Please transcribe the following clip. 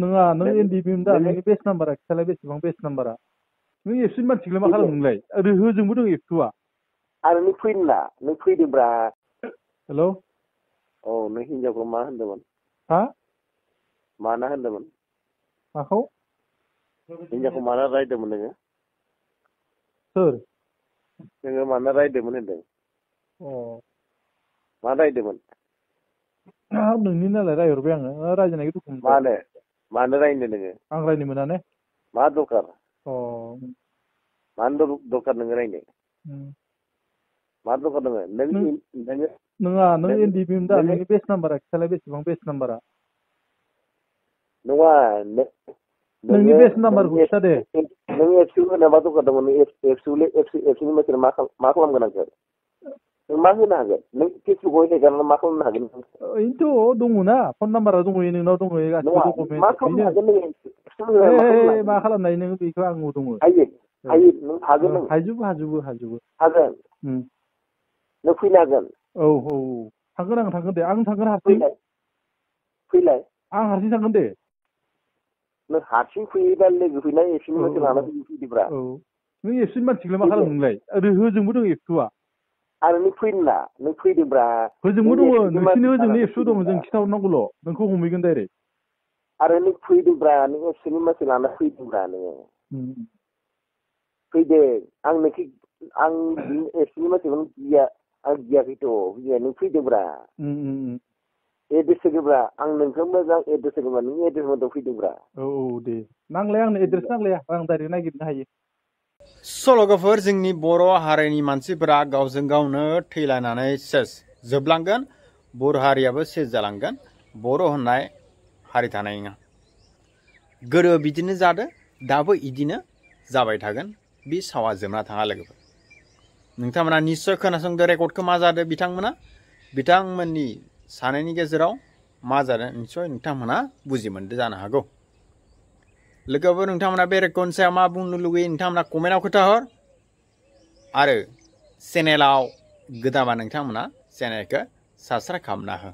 नङा नों एनडिपि दा नोंनि बेस नाम्बारा खिथालाय बेसेबां बेस नाम्बारा नों एबसुनि मानसिखौलाय मा खालामो नोंलाय ओरै होजोंबो दं एबसुआ आरो नों फैना नों फैदोंब्रा हेल' औ नों हिनजावखौ मा होनदोंमोन हा माना होनदोंमोन माखौ हिनजावखौ माना रायदोंमोन नोङो सोर नोङो माना रायदोंमोन होनदों अ मा रायदोंमोन नोंनि नालाय रायहरबाय आङो रायजानायखौ दुखु मोनबाय मानो रायनो नोङो आं रायनो मोना ने मा दरखार अ मानो दरखार नोङो रायनो मा दरखार नोङो नङा नों एनडिपि दा नोंनि बेस नाम्बारा खिथालाय बेसेबां बेस नाम्बारा नङा नोंनि बेस नाम्बारखौ खिथा दे नों एबसु होनो मा दरखार दंमोन एबसुनि मानसिया मा खालामगोन आंखौ नों मा होनो हागोन नों फेसबुकआव हेगारनानै मा खालामनो हागोन बेनोथ' दङ ना फन नाम्बारा दङ नोंनाव दङ गासिबो डकुमेन्ट मा खालामनो हागोन मा खालामनाय नों बेखौ आंनाव दङ हायो नों हागोन नों हाजोबो हागोन नों फैनो हागोन औ थांगोन दे आं थांगोन हारसिं फैलाय आं हारसिं थांगोन दे नों हारसिं फैयोबा लोगो फैनाय एबसुनि मानसि लाना फैदोब्रा नों एबसुनि मानसिखौलाय मा खालामो नोंलाय ओरै होजोंबो दं एबसुआ आरो नों फैना नों फैदोंब्रा होजोंबो दङ नोंसिनि होजोंनो एबसु दङ जों खिथाहरनांगौल' नोंखौ हमहैगोन डाइरेक्ट आरो नों फैदोंब्रा नों एबसुनि मानसि लाना फैदोंब्रा नोङो फैदो आं एबसुनि मानसिखौनो आं गियाखैथ' नों फैदोंब्रा एड्रेस होगोब्रा आं नोंखौ मोजां एड्रेस होगोब्रा नों एड्रेस मथन फैदोंब्रा औ दे नांलाया आंनो एड्रेस नांलाया आं डाइरेक्ट नागिरनो हायो सल'गोफोर जोंनि बर' हारिनि मानसिफोरा गावजों गावनो थैलायनानै सेस जोबलांगोन बर' हारियाबो सेस जालांगोन बर' होननाय हारि थानाय नङा गोदो बिदिनो जादो दाबो इदिनो जाबाय थागोन बे सावा जोबना थाङा लोगोफोर नोंथांमोना निस्सय खोनासंदो रेकर्डखौ मा जादों बिथांमोननि सानैनि गेजेराव मा जादों निस्सय नोंथांमोना बुजि मोनदो जानो हागौ लोगोफोर नोंथांमोना बे रेकर्डनि सायाव मा बुंनो लुगैयो नोंथांमोना कमेन्टआव खोन्थाहर आरो चेनेलाव गोदानबा नोंथांमोना चेनेलखौ साबस्क्राइब खालामना हो